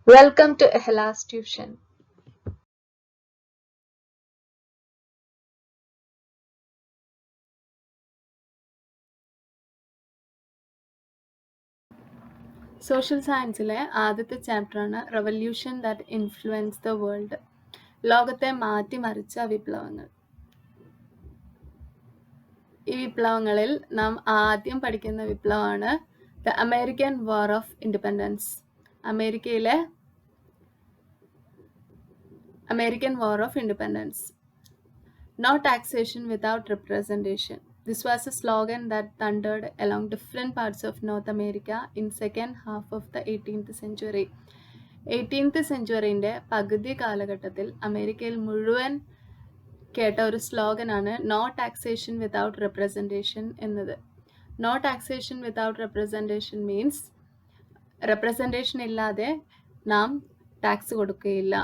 Welcome to Ehela's Tuition. Social സയൻസിലെ ആദ്യത്തെ ചാപ്റ്ററാണ് revolution that influence the world. ലോകത്തെ മാറ്റിമറിച്ച വിപ്ലവങ്ങൾ. ഈ വിപ്ലവങ്ങളിൽ നാം ആദ്യം പഠിക്കുന്ന വിപ്ലവമാണ് the American war of independence. അമേരിക്കയിലെ American war of independence. No taxation without representation. This was a slogan that thundered along different parts of North America in second half of the 18th century. 18th സെഞ്ച്വറിൻ്റെ പകുതി കാലഘട്ടത്തിൽ അമേരിക്കയിൽ മുഴുവൻ കേട്ട ഒരു സ്ലോഗനാണ് no taxation without representation എന്നത്. No taxation without representation means representation ഇല്ലാതെ നാം ടാക്സ് കൊടുക്കുകയില്ല,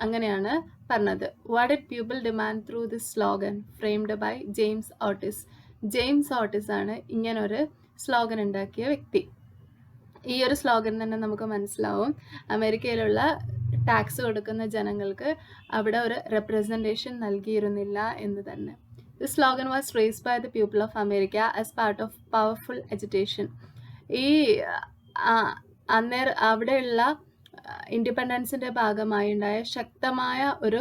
അങ്ങനെയാണ് പറഞ്ഞത്. What did people demand through this slogan framed by James Otis. James Otis ആണ് ഇങ്ങനൊരു സ്ലോഗൻ ഉണ്ടാക്കിയ വ്യക്തി. ഈ ഒരു സ്ലോഗൻ തന്നെ നമുക്ക് മനസ്സിലാവും അമേരിക്കയിലുള്ള ടാക്സ് കൊടുക്കുന്ന ജനങ്ങൾക്ക് അവിടെ ഒരു റെപ്രസെൻറ്റേഷൻ നൽകിയിരുന്നില്ല എന്ന് തന്നെ. This slogan was raised by the people of America as part of powerful agitation. ഈ അവിടെയുള്ള ഇൻഡിപെൻഡൻസിൻ്റെ ഭാഗമായി ഉണ്ടായ ശക്തമായ ഒരു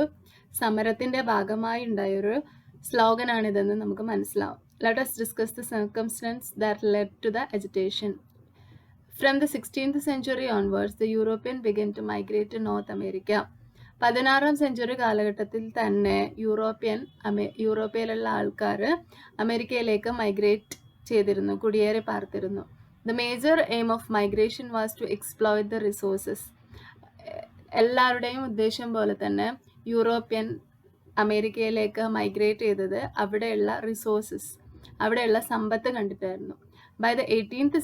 സമരത്തിൻ്റെ ഭാഗമായി ഉണ്ടായൊരു സ്ലോഗനാണിതെന്ന് നമുക്ക് മനസ്സിലാവും. Let us discuss the circumstance that led to the agitation. From the 16th century onwards, the European began to migrate to North America. 16ാം century കാലഘട്ടത്തിൽ തന്നെ യൂറോപ്പിലുള്ള ആൾക്കാർ അമേരിക്കയിലേക്ക് മൈഗ്രേറ്റ് ചെയ്തിരുന്നു, കുടിയേറി പാർത്തിരുന്നു. The major aim of migration was to exploit the resources. എല്ലാവരുടെയും ഉദ്ദേശം പോലെ തന്നെ യൂറോപ്യൻ അമേരിക്കയിലേക്ക് മൈഗ്രേറ്റ് ചെയ്തത് അവിടെയുള്ള റിസോഴ്സസ്, അവിടെയുള്ള സമ്പത്ത് കണ്ടിട്ടായിരുന്നു. ബൈ ദ 18th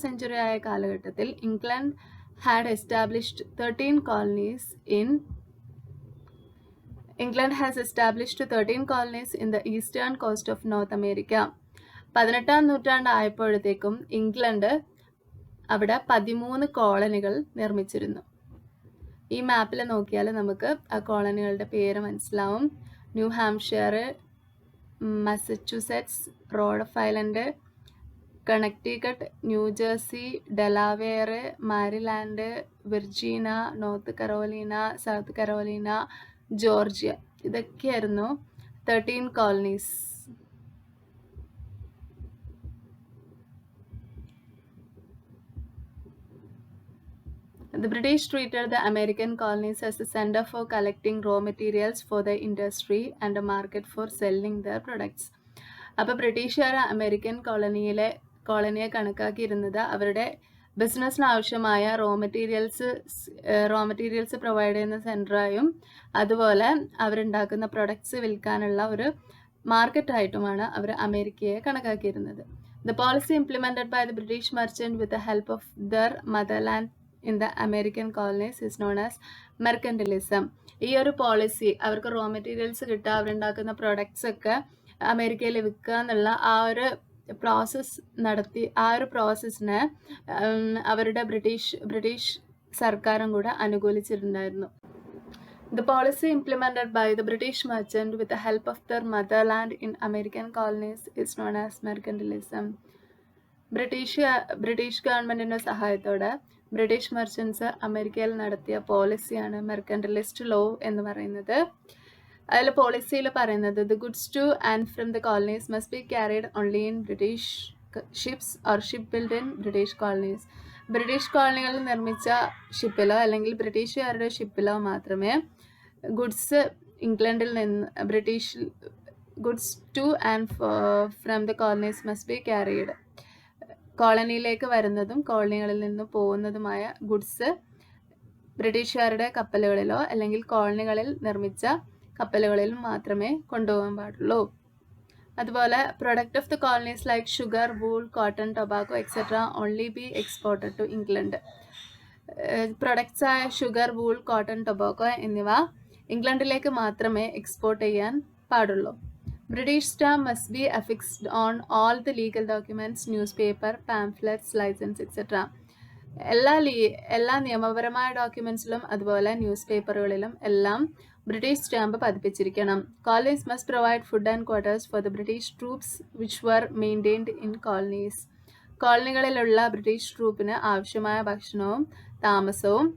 സെഞ്ച്വറി ആയ കാലഘട്ടത്തിൽ England had established 13 colonies in the eastern coast of North America. 18ാം നൂറ്റാണ്ടായപ്പോഴത്തേക്കും ഇംഗ്ലണ്ട് അവിടെ 13 കോളനികൾ നിർമ്മിച്ചിരുന്നു. ഈ മാപ്പിൽ നോക്കിയാൽ നമുക്ക് ആ കോളനികളുടെ പേര് മനസ്സിലാവും. New Hampshire, Massachusetts, Rhode of Island, Connecticut, New Jersey, Delaware, Maryland, Virginia, North Carolina, South Carolina, Georgia. ഇതൊക്കെയായിരുന്നു 13 colonies. The British treated the American colonies as a center for collecting raw materials for their industry and a market for selling their products. അപ്പോൾ ബ്രിട്ടീഷുകാർ American കോളനിയെ കണക്കാക്കിയിരുന്നത് അവരുടെ ബിസിനസ്സിന് ആവശ്യമായ raw materials provide ചെയ്യുന്ന സെൻറ്ററായും അതുപോലെ അവരുണ്ടാക്കുന്ന products വിൽക്കാനുള്ള ഒരു മാർക്കറ്റായിട്ടുമാണ് അവർ അമേരിക്കയെ കണക്കാക്കിയിരുന്നത്. The policy implemented by the British merchant with the help of their motherland in the American colonies is known as mercantilism. ഈ ഒരു പോളിസി, അവർക്ക് റോ മെറ്റീരിയൽസ് കിട്ടുക, അവരുണ്ടാക്കുന്ന പ്രൊഡക്ട്സ് ഒക്കെ അമേരിക്കയിൽ വിൽക്കുക എന്നുള്ള ആ ഒരു പ്രോസസ്സ് നടത്തി, ആ ഒരു പ്രോസസ്സിനെ അവരുടെ ബ്രിട്ടീഷ് സർക്കാരും കൂടെ അനുകൂലിച്ചിട്ടുണ്ടായിരുന്നു. The policy implemented by the British merchant with the help of their motherland in American colonies is known as mercantilism. British ഗവൺമെൻറ്റിൻ്റെ സഹായത്തോടെ ബ്രിട്ടീഷ് മെർച്ചൻസ് അമേരിക്കയിൽ നടത്തിയ പോളിസിയാണ് മെർക്കൻറ്റലിസ്റ്റ് ലോ എന്ന് പറയുന്നത്. അതിൽ പോളിസിയിൽ പറയുന്നത് the goods to and from the colonies must be carried only in British ships or ship build in British colonies. British കോളനികളിൽ നിർമ്മിച്ച ഷിപ്പിലോ അല്ലെങ്കിൽ ബ്രിട്ടീഷുകാരുടെ ഷിപ്പിലോ മാത്രമേ ഗുഡ്സ് ഇംഗ്ലണ്ടിൽ നിന്ന് goods to and from the colonies must be carried. കോളനിയിലേക്ക് വരുന്നതും കോളനികളിൽ നിന്ന് പോകുന്നതുമായ ഗുഡ്സ് ബ്രിട്ടീഷുകാരുടെ കപ്പലുകളിലോ അല്ലെങ്കിൽ കോളനികളിൽ നിർമ്മിച്ച കപ്പലുകളിലും മാത്രമേ കൊണ്ടുപോകാൻ പാടുള്ളൂ. അതുപോലെ product of the colonies like sugar, wool, cotton, tobacco etcetera only be exported to England. Products ആയ ഷുഗർ, വൂൾ, കോട്ടൺ, ടൊബാക്കോ എന്നിവ ഇംഗ്ലണ്ടിലേക്ക് മാത്രമേ എക്സ്പോർട്ട് ചെയ്യാൻ പാടുള്ളൂ. British stamp must be affixed on all the legal documents, newspaper, pamphlets, license, etc. എല്ലാ നിയമപരമായ ഡോക്യുമെന്റ്സിലും അതുപോലെ news പേപ്പറുകളിലും എല്ലാം ബ്രിട്ടീഷ് സ്റ്റാമ്പ് പതിപ്പിച്ചിരിക്കണം. Colonies must provide food and quarters for the British troops which were maintained in colonies. കോളനികളിലുള്ള British ട്രൂപ്പിന് ആവശ്യമായ ഭക്ഷണവും താമസവും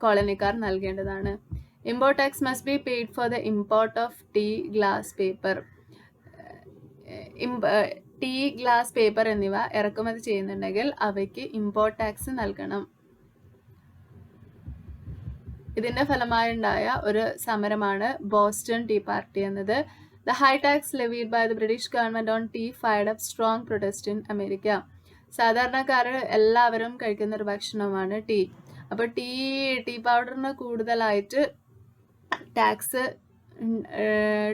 കോളനിക്കാർ നൽകേണ്ടതാണ്. Import tax must be paid for the import of tea, glass, paper. Tea, glass, paper എന്നിവ ഇറക്കുമതി ചെയ്യുന്നുണ്ടെങ്കിൽ അവയ്ക്ക് ഇമ്പോർട്ട് ടാക്സ് നൽകണം. ഇതിന്റെ ഫലമായുണ്ടായ ഒരു സമരമാണ് ബോസ്റ്റൺ ടീ പാർട്ടി എന്നത്. The high tax levied by the British government on tea fired up strong protest in America. സാധാരണക്കാർ എല്ലാവരും കഴിക്കുന്ന ഒരു ഭക്ഷണമാണ് ടീ. അപ്പോൾ ടീ പൗഡറിന് കൂടുതലായിട്ട്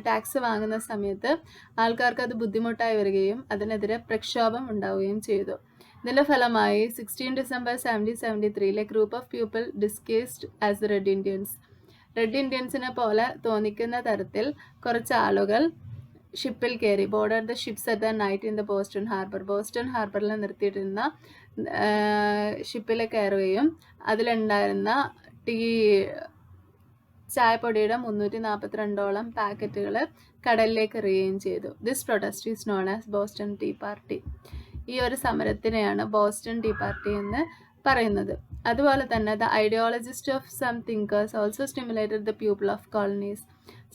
ടാക്സ് വാങ്ങുന്ന സമയത്ത് ആൾക്കാർക്ക് അത് ബുദ്ധിമുട്ടായി വരികയും അതിനെതിരെ പ്രക്ഷോഭം ഉണ്ടാവുകയും ചെയ്തു. ഇതിന്റെ ഫലമായി 16 December 1773 group of people disguised as red Indians. Red ഇന്ത്യൻസിനെ പോലെ തോന്നിക്കുന്ന തരത്തിൽ കുറച്ച് ആളുകൾ ഷിപ്പിൽ കയറി. Boarded the ships at the night in the Boston harbour. Boston ഹാർബറിൽ നിർത്തിയിരുന്ന ഷിപ്പിൽ കയറുകയും അതിലുണ്ടായിരുന്ന ചായപ്പൊടിയുടെ 342ഓളം പാക്കറ്റുകൾ കടലിലേക്ക് എറിയുകയും ചെയ്തു. This protest is known as Boston tea party. ഈ ഒരു സമരത്തിനെയാണ് ബോസ്റ്റൺ ടീ പാർട്ടി എന്ന് പറയുന്നത്. അതുപോലെ തന്നെ the ideologist of some thinkers also stimulated the people of colonies.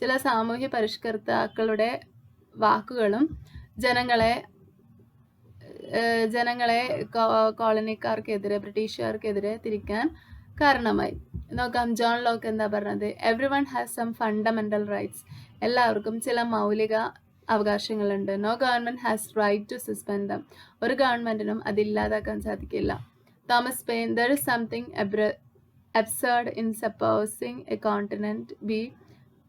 ചില സാമൂഹ്യ പരിഷ്കർത്താക്കളുടെ വാക്കുകളും ജനങ്ങളെ കോളനിക്കാർക്കെതിരെ, ബ്രിട്ടീഷുകാർക്കെതിരെ തിരിക്കാൻ കാരണമായി. നോക്കാം, ജോൺ ലോക്ക് എന്താ പറഞ്ഞത്? Every has some fundamental rights. എല്ലാവർക്കും ചില മൗലിക അവകാശങ്ങളുണ്ട്. No government has right to suspend them. ഒരു ഗവൺമെന്റിനും അതില്ലാതാക്കാൻ സാധിക്കില്ല. Thomas Paine, there is something absurd in supposing a continent be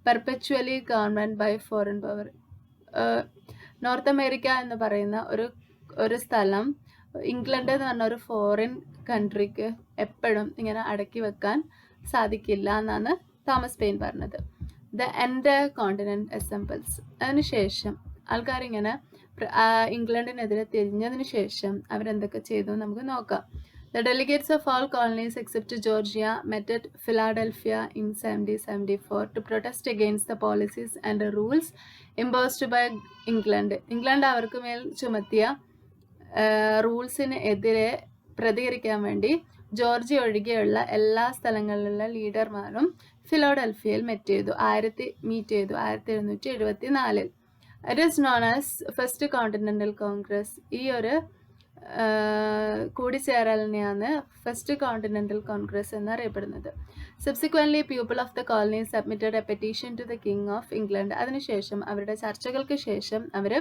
perpetually governed by foreign power. North America എന്ന് പറയുന്ന ഒരു സ്ഥലം ഇംഗ്ലണ്ട് എന്ന് പറഞ്ഞ ഒരു ഫോറിൻ കൺട്രിക്ക് എപ്പോഴും ഇങ്ങനെ അടക്കി വെക്കാൻ സാധിക്കില്ല എന്നാണ് തോമസ് പെയിൻ പറഞ്ഞത്. The entire continent assembles. അതിനുശേഷം ആൾക്കാരിങ്ങനെ ഇംഗ്ലണ്ടിനെതിരെ തിരിഞ്ഞതിന് ശേഷം അവരെന്തൊക്കെ ചെയ്തു നമുക്ക് നോക്കാം. The delegates of all colonies except Georgia met at Philadelphia in 1774 to protest against the policies and the rules imposed by England. England അവർക്ക് മേൽ ചുമത്തിയ റൂൾസിന് എതിരെ പ്രതികരിക്കാൻ വേണ്ടി ജോർജിയ ഒഴികെയുള്ള എല്ലാ സ്ഥലങ്ങളിലുള്ള ലീഡർമാരും ഫിലാഡൽഫിയയിൽ മീറ്റ് ചെയ്തു 1774. It is known as first continental congress. ഈ ഒരു കൂടിച്ചേരലിനെയാണ് ഫസ്റ്റ് കോണ്ടിനെന്റൽ കോൺഗ്രസ് എന്നറിയപ്പെടുന്നത്. Subsequently people of the colony submitted a petition to the king of England. അതിനുശേഷം അവരുടെ ചർച്ചകൾക്ക് ശേഷം അവർ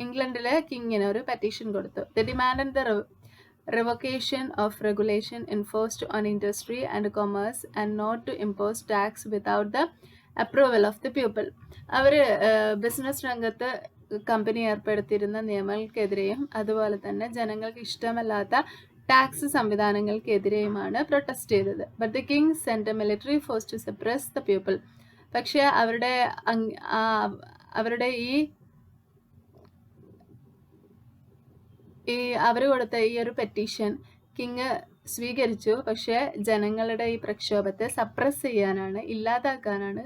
ഇംഗ്ലണ്ടിലെ കിങ്ങിന് ഒരു പെറ്റീഷൻ കൊടുത്തു. The demand the revocation of regulation enforced on industry and commerce and not to impose tax without the approval of the people. അവർ business രംഗത്ത് company ഏർപ്പെടുത്തിയിരുന്ന നിയമങ്ങൾക്കെതിരെയും അതുപോലെ തന്നെ ജനങ്ങൾക്ക് ഇഷ്ടമല്ലാത്ത ടാക്സ് സംവിധാനങ്ങൾക്കെതിരെയുമാണ് പ്രൊട്ടസ്റ്റ് ചെയ്തത്. But the king sent a military force to suppress the people. പക്ഷേ അവരുടെ അവർ കൊടുത്ത ഈ ഒരു പെറ്റീഷൻ കിങ് സ്വീകരിച്ചു. പക്ഷേ ജനങ്ങളുടെ ഈ പ്രക്ഷോഭത്തെ സപ്രസ് ചെയ്യാനാണ്, ഇല്ലാതാക്കാനാണ്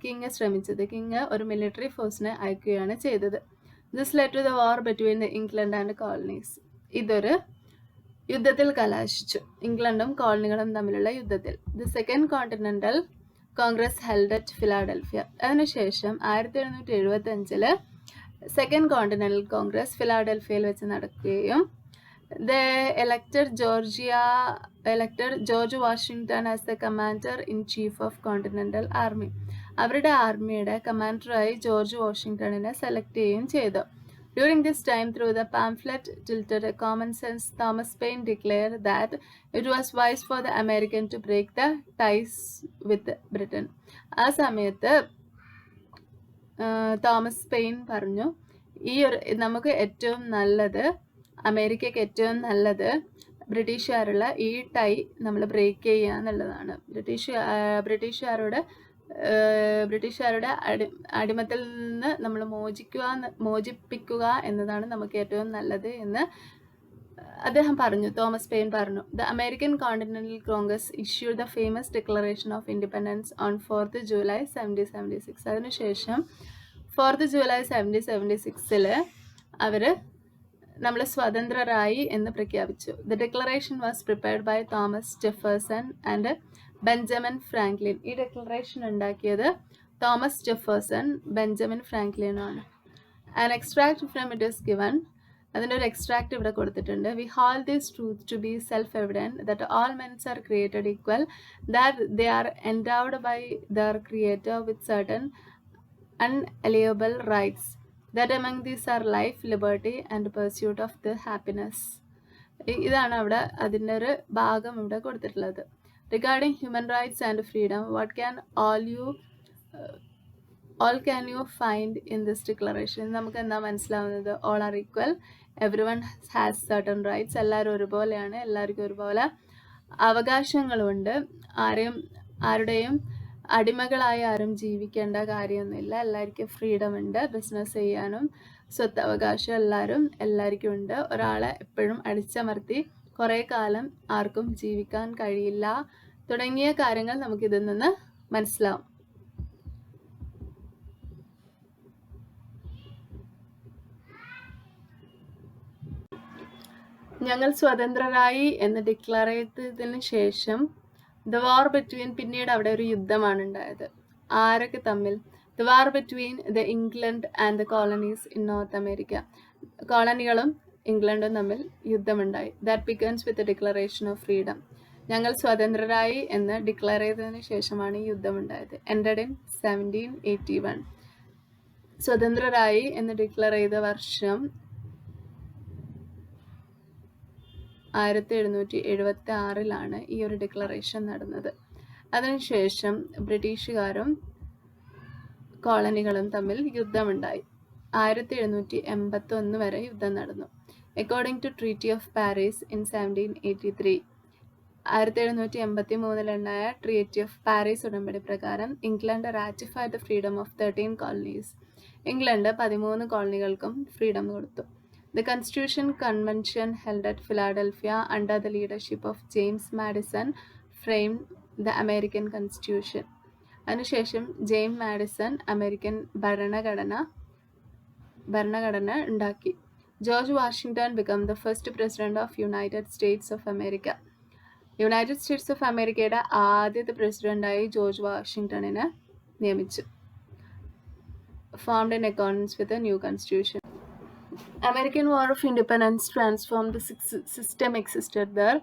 കിങ് ശ്രമിച്ചത്. കിങ് ഒരു മിലിറ്ററി ഫോഴ്സിനെ അയക്കുകയാണ് ചെയ്തത്. This led to the war between the England and colonies. ഇതൊരു യുദ്ധത്തിൽ കലാശിച്ചു, ഇംഗ്ലണ്ടും കോളനികളും തമ്മിലുള്ള യുദ്ധത്തിൽ. The second continental congress held at Philadelphia. അതിനുശേഷം 1775 സെക്കൻഡ് കോണ്ടിനെന്റൽ കോൺഗ്രസ് ഫിലാഡൽഫിയയിൽ വെച്ച് നടക്കുകയും elected George Washington as the commander in chief of continental army. അവരുടെ ആർമിയുടെ കമാൻഡറായി ജോർജ് വാഷിംഗ്ടണിനെ സെലക്ട് ചെയ്യുകയും ചെയ്തു. During this time, through the pamphlet tilted a common sense, Thomas Paine declared that it was wise for the American to break the ties with Britain. ആ സമയത്ത് Thomas pain പറഞ്ഞു, നമുക്ക് ഏറ്റവും നല്ലത്, അമേരിക്കയ്ക്ക് ഏറ്റവും നല്ലത് ബ്രിട്ടീഷുകാരുള്ള ഈ ടൈ നമ്മൾ ബ്രേക്ക് ചെയ്യുക എന്നുള്ളതാണ്. ബ്രിട്ടീഷുകാരോട് ബ്രിട്ടീഷുകാരുടെ അടിമത്തിൽ നിന്ന് നമ്മൾ മോചിപ്പിക്കുക എന്നതാണ് നമുക്ക് ഏറ്റവും നല്ലത് എന്ന് അദ്ദേഹം പറഞ്ഞു. തോമസ് പെയിൻ പറഞ്ഞു. The American continental Congress issued the famous declaration of independence on 4th July 1776. അതിനുശേഷം 4th July 1776 അവർ നമ്മൾ സ്വതന്ത്രരായി എന്ന് പ്രഖ്യാപിച്ചു. The declaration was prepared by Thomas Jefferson and Benjamin Franklin. ഈ ഡിക്ലറേഷൻ ഉണ്ടാക്കിയത് തോമസ് ജെഫേഴ്സൺ, ബെഞ്ചമിൻ ഫ്രാങ്ക്ലിനാണ്. An extract from it is given. അതിൻ്റെ ഒരു എക്സ്ട്രാക്ട് ഇവിടെ കൊടുത്തിട്ടുണ്ട്. We hold this truth to be self evident that all mens are created equal, that they are endowed by their creator with certain unalienable rights, that among these are life, liberty and pursuit of the happiness. ഇതാണ് അവിടെ അതിൻ്റെ ഒരു ഭാഗം ഇവിടെ കൊടുത്തിട്ടുള്ളത്. Regarding human rights and freedom, what can all can you find in this declaration? നമുക്ക് എന്താ മനസ്സിലാവുന്നത്? all are equal, everyone has certain rights. എല്ലാവരും ഒരുപോലെയാണ്, എല്ലാവർക്കും ഒരുപോലെ അവകാശങ്ങളുണ്ട്. ആരുടെയും അടിമകളായി ആരും ജീവിക്കേണ്ട കാര്യമൊന്നുമില്ല. എല്ലാവർക്കും ഫ്രീഡം ഉണ്ട്. ബിസിനസ് ചെയ്യാനും സ്വത്തവകാശം എല്ലാവർക്കും ഉണ്ട്. ഒരാളെ എപ്പോഴും അടിച്ചമർത്തി കുറേ കാലം ആർക്കും ജീവിക്കാൻ കഴിയില്ല തുടങ്ങിയ കാര്യങ്ങൾ നമുക്കിതിൽ നിന്ന് മനസ്സിലാവും. ഞങ്ങൾ സ്വതന്ത്രരായി എന്ന് ഡിക്ലെയർ ചെയ്തതിന് ശേഷം ദ വാർ ബിറ്റ്വീൻ, പിന്നീട് അവിടെ ഒരു യുദ്ധമാണ് ഉണ്ടായത്. ആരൊക്കെ തമ്മിൽ? The war between the England and the colonies in North America. കോളനികളും ഇംഗ്ലണ്ടും തമ്മിൽ യുദ്ധമുണ്ടായി. That begins with the declaration of freedom. ഞങ്ങൾ സ്വതന്ത്രരായി എന്ന് ഡിക്ലെയർ ചെയ്തതിന് ശേഷമാണ് ഈ യുദ്ധമുണ്ടായത്. Ended in 1781. സ്വതന്ത്രരായി എന്ന് ഡിക്ലെയർ ചെയ്ത വർഷം 1776 ഈ ഒരു ഡിക്ലറേഷൻ നടന്നത്. അതിനുശേഷം ബ്രിട്ടീഷുകാരും കോളനികളും തമ്മിൽ യുദ്ധമുണ്ടായി. 1781 വരെ യുദ്ധം നടന്നു. According to treaty of Paris in 1783, 1783 treaty of Paris ഉടമ്പടി പ്രകാരം England ratified the freedom of 13 colonies. England 13 കോളനികൾക്കും ഫ്രീഡം കൊടുത്തു. The Constitution Convention held at Philadelphia under the leadership of James Madison framed the American Constitution. അതിനുശേഷം James Madison American ഭരണഘടന ഉണ്ടാക്കി. George Washington became the first president of United States of America. United States of അമേരിക്കയുടെ ആദ്യത്തെ പ്രസിഡന്റായി George വാഷിംഗ്ടണിനെ നിയമിച്ചു. Formed in accordance with the new constitution. American War of Independence transformed the system existed there.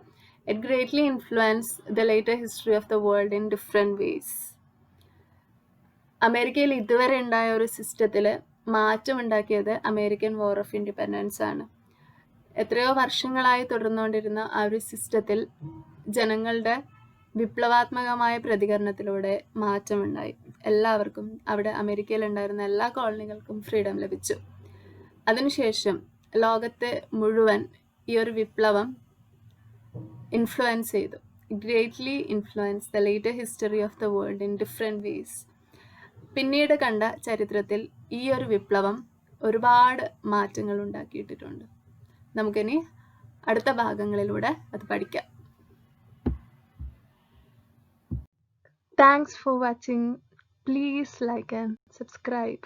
It greatly influenced the later history of the world in different ways. അമേരിക്കയിൽ ഇതുവരെ ഉണ്ടായ ഒരു സിസ്റ്റത്തിൽ മാറ്റമുണ്ടാക്കിയത് American war of independence ആണ്. എത്രയോ വർഷങ്ങളായി തുടർന്നുകൊണ്ടിരുന്ന ആ ഒരു സിസ്റ്റത്തിൽ ജനങ്ങളുടെ വിപ്ലവാത്മകമായ പ്രതികരണത്തിലൂടെ മാറ്റമുണ്ടായി. എല്ലാവർക്കും അവിടെ അമേരിക്കയിൽ ഉണ്ടായിരുന്ന എല്ലാ കോളനികൾക്കും ഫ്രീഡം ലഭിച്ചു. അതിനുശേഷം ലോകത്തെ മുഴുവൻ ഈ ഒരു വിപ്ലവം ഇൻഫ്ലുവൻസ് ചെയ്തു. Greatly influence the later history of the world in different ways. പിന്നീട് കണ്ട ചരിത്രത്തിൽ ഈ ഒരു വിപ്ലവം ഒരുപാട് മാറ്റങ്ങൾ ഉണ്ടാക്കിയിട്ടുണ്ട്. നമുക്കിനി അടുത്ത ഭാഗങ്ങളിലൂടെ അത് പഠിക്കാം. Thanks for watching. Please like and subscribe.